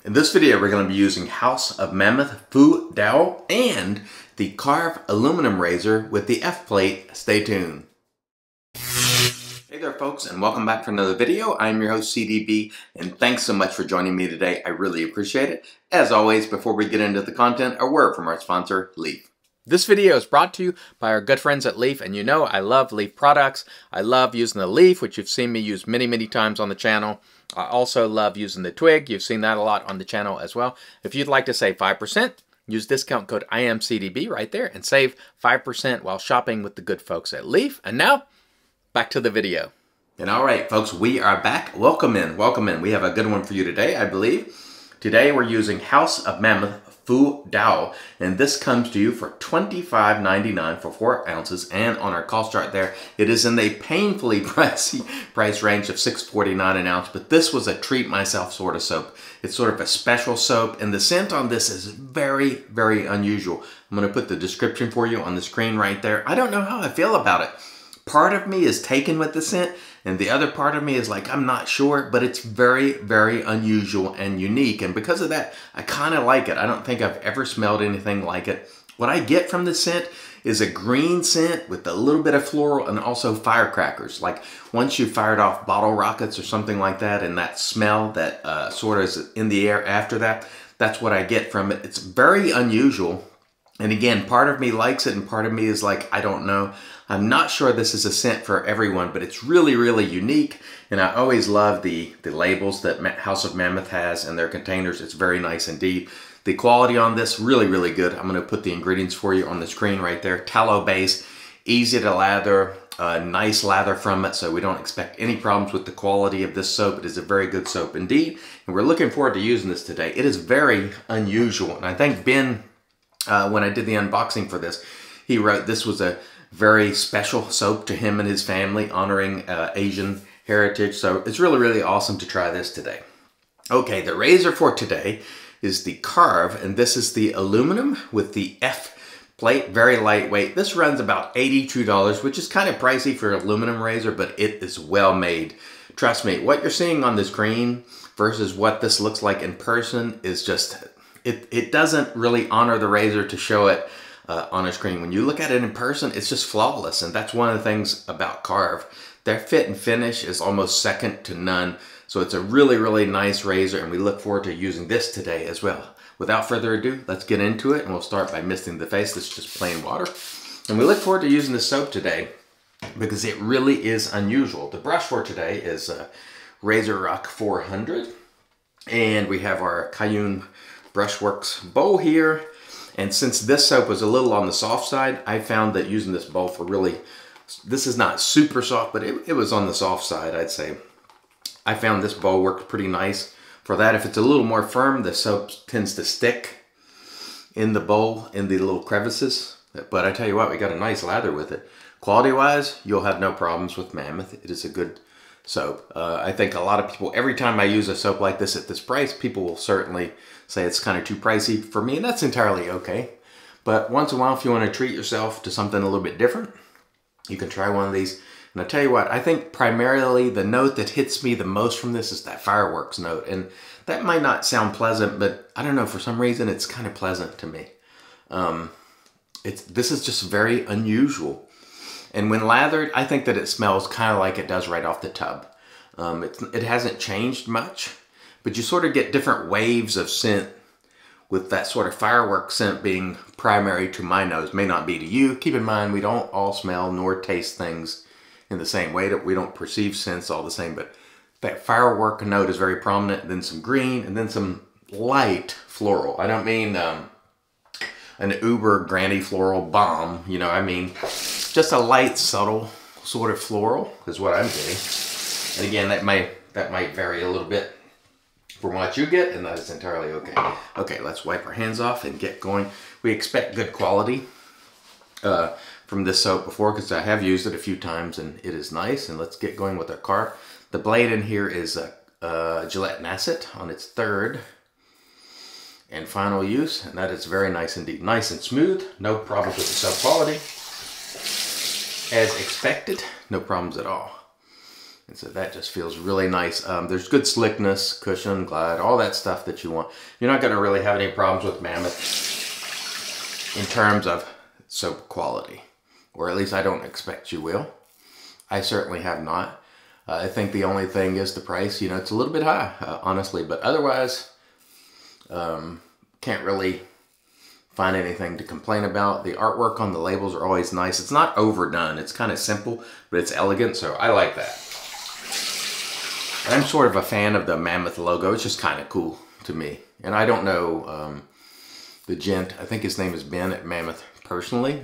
In this video, we're going to be using House of Mammoth Fu Dao and the Karve aluminum razor with the F plate. Stay tuned. Hey there folks, and welcome back for another video. I'm your host CDB, and thanks so much for joining me today. I really appreciate it. As always, before we get into the content, a word from our sponsor, Leaf. This video is brought to you by our good friends at Leaf, and you know I love Leaf products. I love using the Leaf, which you've seen me use many times on the channel. I also love using the Twig. You've seen that a lot on the channel as well. If you'd like to save 5%, use discount code IAMCDB right there and save 5% while shopping with the good folks at Leaf. And now, back to the video. And all right, folks, we are back. Welcome in, welcome in. We have a good one for you today, I believe. Today we're using House of Mammoth Fu Dao, and this comes to you for $25.99 for 4 ounces, and on our cost chart there, it is in a painfully pricey price range of $6.49 an ounce, but this was a treat myself sort of soap. It's sort of a special soap, and the scent on this is very unusual. I'm going to put the description for you on the screen right there. I don't know how I feel about it. Part of me is taken with the scent, and the other part of me is like, I'm not sure, but it's very unusual and unique. And because of that, I kind of like it. I don't think I've ever smelled anything like it. What I get from the scent is a green scent with a little bit of floral and also firecrackers. Like once you fired off bottle rockets or something like that, and that smell that sort of is in the air after that, that's what I get from it. It's very unusual. And again, part of me likes it and part of me is like, I don't know. I'm not sure this is a scent for everyone, but it's really unique. And I always love the labels that House of Mammoth has and their containers. It's very nice indeed. The quality on this, really good. I'm gonna put the ingredients for you on the screen right there. Tallow base, easy to lather, nice lather from it, so we don't expect any problems with the quality of this soap. It is a very good soap indeed. And we're looking forward to using this today. It is very unusual. And I think Ben, when I did the unboxing for this, he wrote this was a very special soap to him and his family, honoring Asian heritage. So it's really awesome to try this today. Okay, the razor for today is the Karve, and this is the aluminum with the F plate, very lightweight. This runs about $82, which is kind of pricey for an aluminum razor, but it is well made. Trust me, what you're seeing on the screen versus what this looks like in person is just, it doesn't really honor the razor to show it on a screen. When you look at it in person, it's just flawless, and that's one of the things about Karve. Their fit and finish is almost second to none, so it's a really nice razor, and we look forward to using this today as well. Without further ado, let's get into it, and we'll start by misting the face. This is just plain water. And we look forward to using this soap today because it really is unusual. The brush for today is RazoRock 400, and we have our Cayenne Brushworks bowl here. And since this soap was a little on the soft side, I found that using this bowl for really, this is not super soft, but it was on the soft side, I'd say. I found this bowl worked pretty nice for that. If it's a little more firm, the soap tends to stick in the bowl, in the little crevices. But I tell you what, we got a nice lather with it. Quality-wise, you'll have no problems with Mammoth. It is a good soap. I think a lot of people, every time I use a soap like this at this price, people will certainly say it's kind of too pricey for me, and that's entirely okay. But once in a while, if you want to treat yourself to something a little bit different, you can try one of these. And I tell you what, I think primarily the note that hits me the most from this is that fireworks note. And that might not sound pleasant, but I don't know, for some reason, it's kind of pleasant to me. This is just very unusual. And when lathered, I think that it smells kind of like it does right off the tub. It hasn't changed much, but you sort of get different waves of scent with that sort of firework scent being primary to my nose. May not be to you. Keep in mind, we don't all smell nor taste things in the same way. That we don't perceive scents all the same, but that firework note is very prominent, then some green, and then some light floral. I don't mean an uber granny floral bomb, you know, I mean just a light, subtle sort of floral is what I'm getting. And again, that might vary a little bit from what you get, and that is entirely okay. Okay, let's wipe our hands off and get going. We expect good quality from this soap before, because I have used it a few times and it is nice. And let's get going with our Karve. The blade in here is a Gillette Nasset on its third and final use, and that is very nice indeed. Nice and smooth, no problems with the soap quality. As expected, no problems at all. And so that just feels really nice. There's good slickness, cushion, glide, all that stuff that you want. You're not going to really have any problems with Mammoth in terms of soap quality. Or at least I don't expect you will. I certainly have not. I think the only thing is the price. You know, it's a little bit high, honestly. But otherwise, can't really find anything to complain about. The artwork on the labels are always nice. It's not overdone. It's kind of simple, but it's elegant, so I like that. I'm sort of a fan of the Mammoth logo. It's just kind of cool to me. And I don't know the gent, I think his name is Ben at Mammoth personally,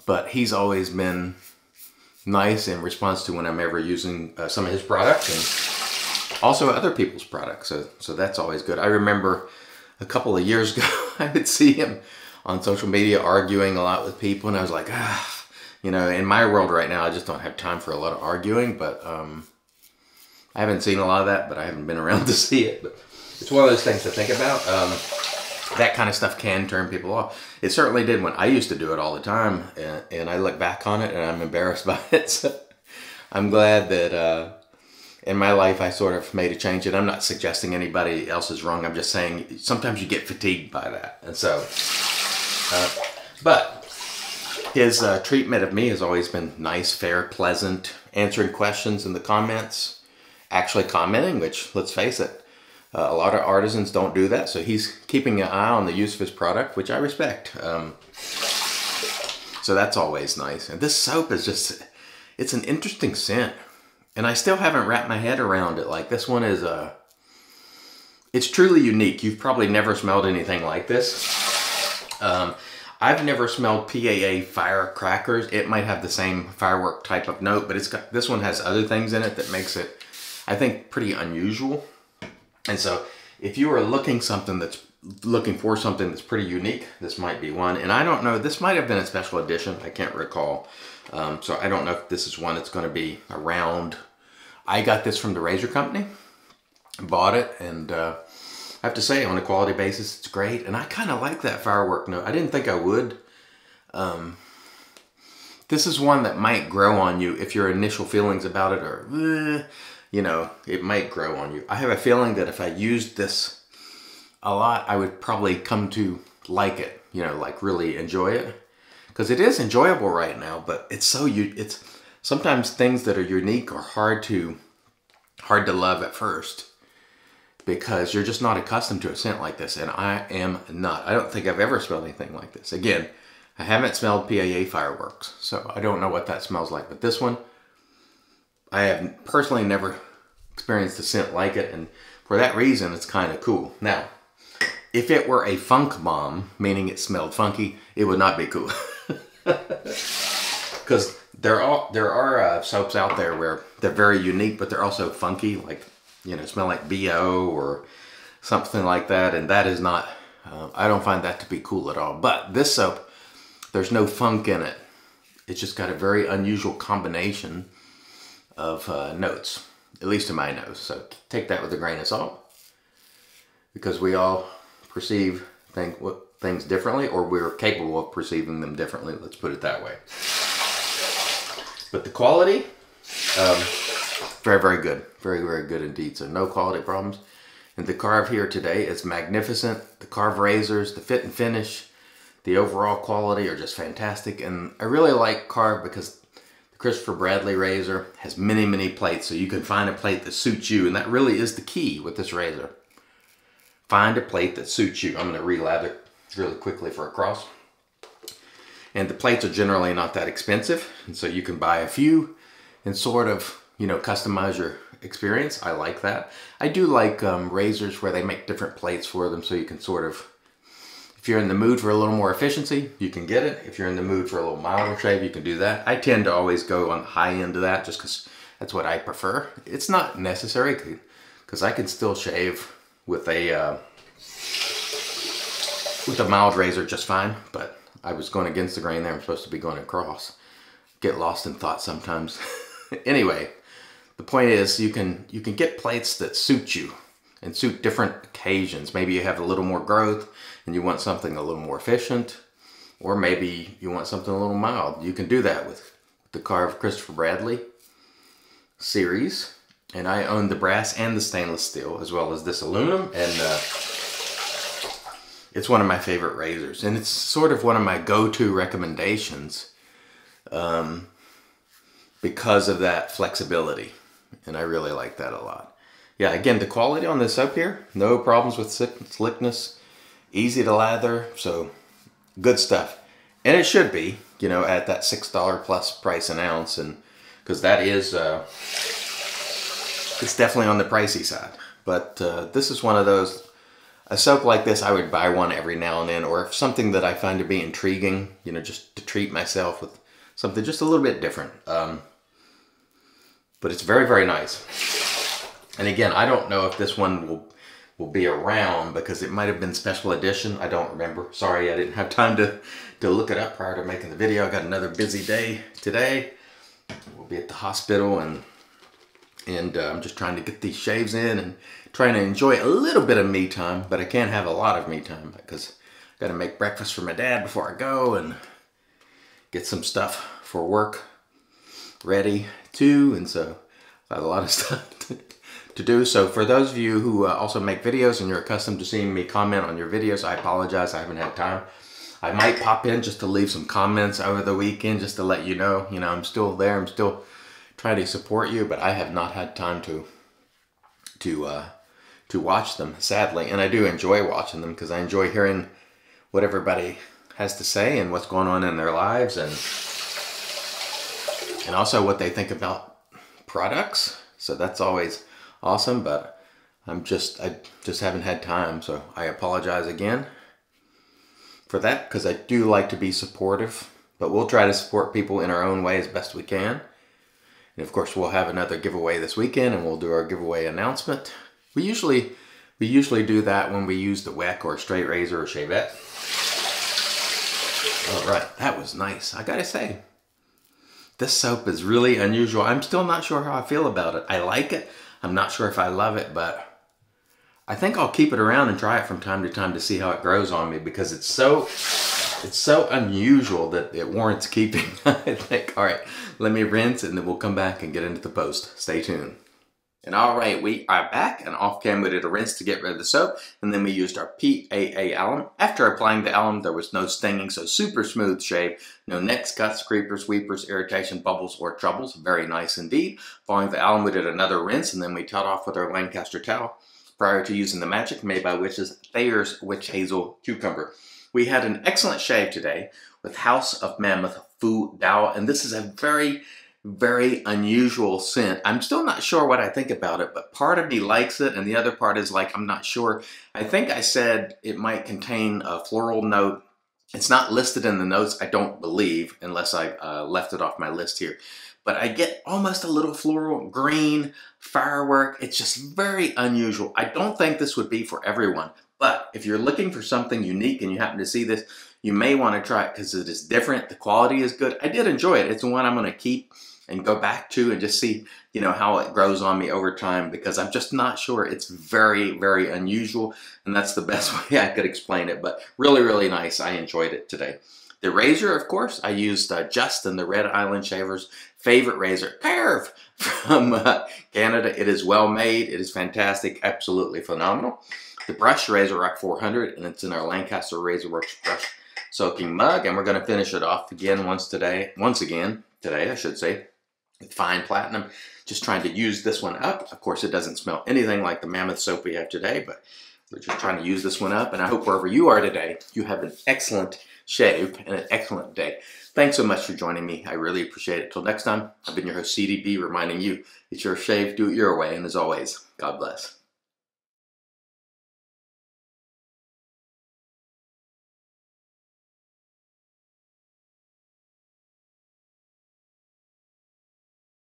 but he's always been nice in response to when I'm ever using some of his products and also other people's products. So that's always good. I remember a couple of years ago, I would see him on social media arguing a lot with people, and I was like, you know, in my world right now, I just don't have time for a lot of arguing, but I haven't seen a lot of that, but I haven't been around to see it. But it's one of those things to think about. That kind of stuff can turn people off. It certainly did when I used to do it all the time, and I look back on it and I'm embarrassed by it. So I'm glad that in my life I sort of made a change, and I'm not suggesting anybody else is wrong. I'm just saying sometimes you get fatigued by that. And so, but his treatment of me has always been nice, fair, pleasant, answering questions in the comments, actually commenting, which, let's face it, a lot of artisans don't do that, so he's keeping an eye on the use of his product, which I respect. So that's always nice. And this soap is just, it's an interesting scent. And I still haven't wrapped my head around it. Like, this one is, it's truly unique. You've probably never smelled anything like this. I've never smelled PAA firecrackers. It might have the same firework type of note, but it's got, this one has other things in it that makes it, I think, pretty unusual. And so if you are looking for something that's pretty unique, this might be one. And I don't know, this might have been a special edition. I can't recall. So I don't know if this is one that's going to be around. I got this from the Razor Company, bought it, and I have to say, on a quality basis, it's great. And I kind of like that firework note. I didn't think I would. This is one that might grow on you if your initial feelings about it are, you know, it might grow on you. I have a feeling that if I used this a lot, I would probably come to like it, you know, like really enjoy it. Because it is enjoyable right now, but it's so, it's sometimes things that are unique are hard to love at first, because you're just not accustomed to a scent like this, and I am not. I don't think I've ever smelled anything like this. Again, I haven't smelled PAA fireworks, so I don't know what that smells like, but this one, I have personally never experienced a scent like it, and for that reason, it's kind of cool. Now, if it were a funk bomb, meaning it smelled funky, it would not be cool. Because there are soaps out there where they're very unique, but they're also funky, like, you know, smell like BO or something like that, and that is not, I don't find that to be cool at all. But this soap, there's no funk in it. It's just got a very unusual combination of notes, at least to my nose. So take that with a grain of salt, because we all perceive things differently, or we're capable of perceiving them differently. Let's put it that way. But the quality, very, very good. Very, very good indeed. So no quality problems. And the Karve here today is magnificent. The Karve razors, the fit and finish, the overall quality are just fantastic. And I really like Karve because the Christopher Bradley razor has many, many plates. So you can find a plate that suits you. And that really is the key with this razor. Find a plate that suits you. I'm going to re-lather really quickly for a cross. And the plates are generally not that expensive. And so you can buy a few and sort of, you know, customize your experience. I like that. I do like razors where they make different plates for them, so you can sort of, if you're in the mood for a little more efficiency, you can get it. If you're in the mood for a little milder shave, you can do that. I tend to always go on the high end of that just because that's what I prefer. It's not necessary because I can still shave with a mild razor just fine, but I was going against the grain there. I'm supposed to be going across. Get lost in thought sometimes. Anyway, the point is you can get plates that suit you and suit different occasions. Maybe you have a little more growth and you want something a little more efficient, or maybe you want something a little mild. You can do that with the Karve Christopher Bradley. series, and I own the brass and the stainless steel as well as this aluminum, and it's one of my favorite razors, and it's sort of one of my go-to recommendations because of that flexibility, and I really like that a lot. Yeah, again, the quality on this soap here, no problems with slickness, easy to lather, so good stuff. And it should be, you know, at that $6 plus price an ounce, and because that is, it's definitely on the pricey side. But this is one of those, a soap like this, I would buy one every now and then, or if something that I find to be intriguing, you know, just to treat myself with something just a little bit different. But it's very, very nice. And again, I don't know if this one will be around because it might have been special edition. I don't remember. Sorry, I didn't have time to look it up prior to making the video. I got another busy day today. We'll be at the hospital, and I'm just trying to get these shaves in and trying to enjoy a little bit of me time, but I can't have a lot of me time because I got to make breakfast for my dad before I go and get some stuff for work ready too, and so I have a lot of stuff to do. So for those of you who also make videos and you're accustomed to seeing me comment on your videos, I apologize, I haven't had time. I might pop in just to leave some comments over the weekend just to let you know, I'm still there, I'm still trying to support you, but I have not had time to watch them, sadly. And I do enjoy watching them because I enjoy hearing what everybody has to say and what's going on in their lives, and also what they think about products. So that's always awesome, but I just haven't had time, so I apologize again for that, because I do like to be supportive, but we'll try to support people in our own way as best we can. And of course, we'll have another giveaway this weekend, and we'll do our giveaway announcement. We usually do that when we use the WEC or straight razor or shavette. All right, that was nice. I gotta say, this soap is really unusual. I'm still not sure how I feel about it. I like it. I'm not sure if I love it, but I think I'll keep it around and try it from time to time to see how it grows on me, because it's so unusual that it warrants keeping. I think, all right, let me rinse and then we'll come back and get into the post. Stay tuned. And all right, we are back, and off cam we did a rinse to get rid of the soap, and then we used our PAA alum. After applying the alum, there was no stinging, so super smooth shave. No nicks, cuts, creepers, weepers, irritation, bubbles, or troubles. Very nice indeed. Following the alum, we did another rinse, and then we towed off with our Lancaster towel prior to using the Magic made by Thayer's Witch Hazel Cucumber. We had an excellent shave today with House of Mammoth Foo Dao, and this is a very, very unusual scent. I'm still not sure what I think about it, but part of me likes it, and the other part is like, I'm not sure. I think I said it might contain a floral note. It's not listed in the notes, I don't believe, unless I left it off my list here. But I get almost a little floral, green, firework. It's just very unusual. I don't think this would be for everyone, but if you're looking for something unique and you happen to see this, you may want to try it because it is different. The quality is good. I did enjoy it. It's one I'm going to keep and go back to and just see, how it grows on me over time, because I'm just not sure. It's very, very unusual, and that's the best way I could explain it, but really, really nice. I enjoyed it today. The razor, of course, I used Justin, the Red Island Shaver's favorite razor, Karve, from Canada. It is well made. It is fantastic. Absolutely phenomenal. The brush, RazoRock 400, and it's in our Lancaster RazoRock brush soaking mug. And we're going to finish it off again once again today, I should say, with fine platinum. Just trying to use this one up. Of course, it doesn't smell anything like the Mammoth soap we have today, but we're just trying to use this one up. And I hope wherever you are today, you have an excellent shave and an excellent day. Thanks so much for joining me. I really appreciate it. Till next time, I've been your host, CDB, reminding you, it's your shave, do it your way, and as always, God bless.